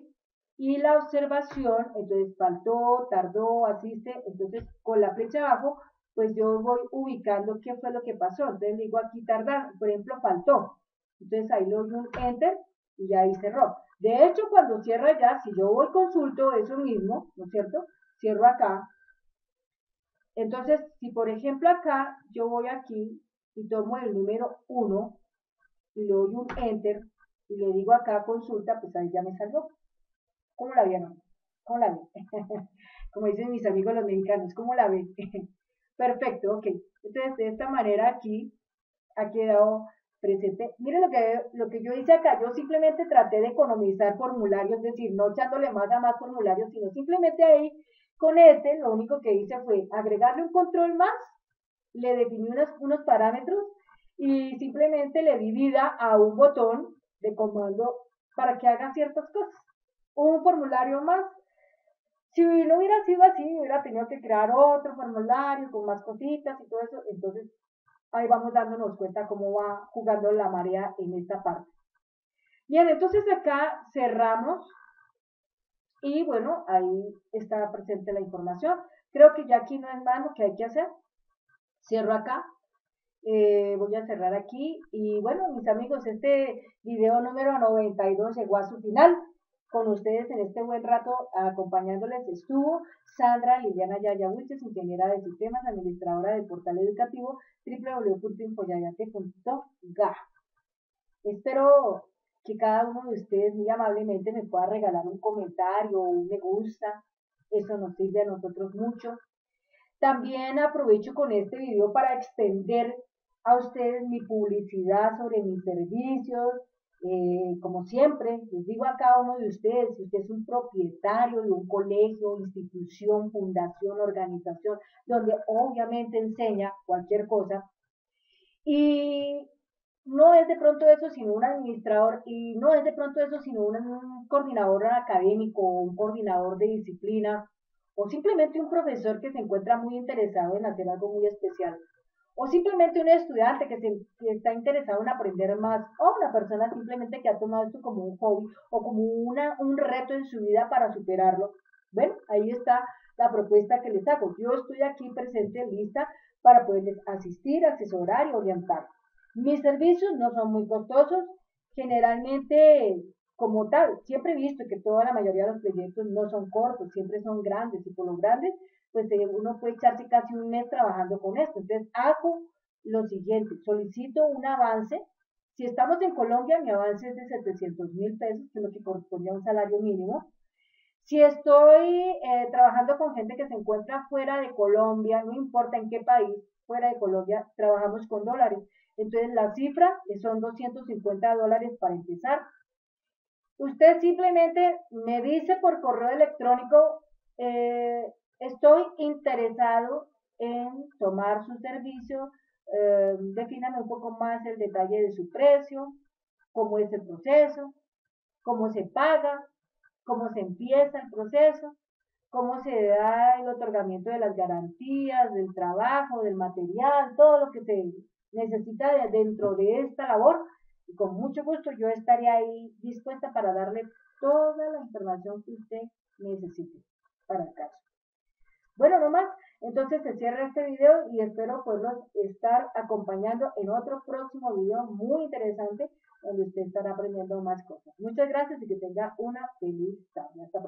Y la observación, entonces faltó, tardó, asiste, entonces con la flecha abajo, pues yo voy ubicando qué fue lo que pasó. Entonces digo aquí tardar, por ejemplo, faltó. Entonces ahí le doy un enter y ya ahí cerró. De hecho, cuando cierra ya, si yo voy consulto eso mismo, ¿no es cierto? Cierro acá. Entonces, si por ejemplo acá yo voy aquí y tomo el número 1 y le doy un enter y le digo acá consulta, pues ahí ya me salió. ¿Cómo la vieron? ¿Cómo la ven? Como dicen mis amigos los mexicanos, ¿cómo la ven? Perfecto, ok. Entonces, de esta manera aquí ha quedado presente. Miren lo que yo hice acá. Yo simplemente traté de economizar formularios, es decir, no echándole más a más formularios, sino simplemente ahí con este, lo único que hice fue agregarle un control más, le definí unos parámetros y simplemente le di vida a un botón de comando para que haga ciertas cosas. Un formulario más. Si no hubiera sido así, hubiera tenido que crear otro formulario con más cositas y todo eso. Entonces, ahí vamos dándonos cuenta cómo va jugando la marea en esta parte. Bien, entonces acá cerramos y bueno, ahí está presente la información. Creo que ya aquí no es más lo que hay que hacer. Cierro acá. Voy a cerrar aquí y bueno, mis amigos, este video número 92 llegó a su final. Con ustedes en este buen rato acompañándoles estuvo Sandra Liliana Yaya Wilches, ingeniera de sistemas, administradora del portal educativo www.infoyayate.ga. Espero que cada uno de ustedes muy amablemente me pueda regalar un comentario o un me gusta. Eso nos sirve a nosotros mucho. También aprovecho con este video para extender a ustedes mi publicidad sobre mis servicios. Como siempre, les digo a cada uno de ustedes, si usted es un propietario de un colegio, institución, fundación, organización, donde obviamente enseña cualquier cosa, y no es de pronto eso sino un administrador, y no es de pronto eso sino un coordinador académico, un coordinador de disciplina, o simplemente un profesor que se encuentra muy interesado en hacer algo muy especial, o simplemente un estudiante que está interesado en aprender más, o una persona simplemente que ha tomado esto como un hobby o como un reto en su vida para superarlo. Bueno, ahí está la propuesta que les hago. Yo estoy aquí presente, lista para poderles asistir, asesorar y orientar. Mis servicios no son muy costosos, generalmente como tal, siempre he visto que toda la mayoría de los proyectos no son cortos, siempre son grandes, y por los grandes, pues uno puede echarse casi un mes trabajando con esto. Entonces hago lo siguiente, solicito un avance. Si estamos en Colombia, mi avance es de 700.000 pesos, que es lo que corresponde a un salario mínimo. Si estoy trabajando con gente que se encuentra fuera de Colombia, no importa en qué país, fuera de Colombia, trabajamos con dólares. Entonces la cifra son $250 para empezar. Usted simplemente me dice por correo electrónico, estoy interesado en tomar su servicio, defíname un poco más el detalle de su precio, cómo es el proceso, cómo se paga, cómo se empieza el proceso, cómo se da el otorgamiento de las garantías, del trabajo, del material, todo lo que se necesita dentro de esta labor. Y con mucho gusto yo estaré ahí dispuesta para darle toda la información que usted necesite para el caso. Bueno, nomás, entonces se cierra este video y espero poderlos estar acompañando en otro próximo video muy interesante donde usted estará aprendiendo más cosas. Muchas gracias y que tenga una feliz tarde. Hasta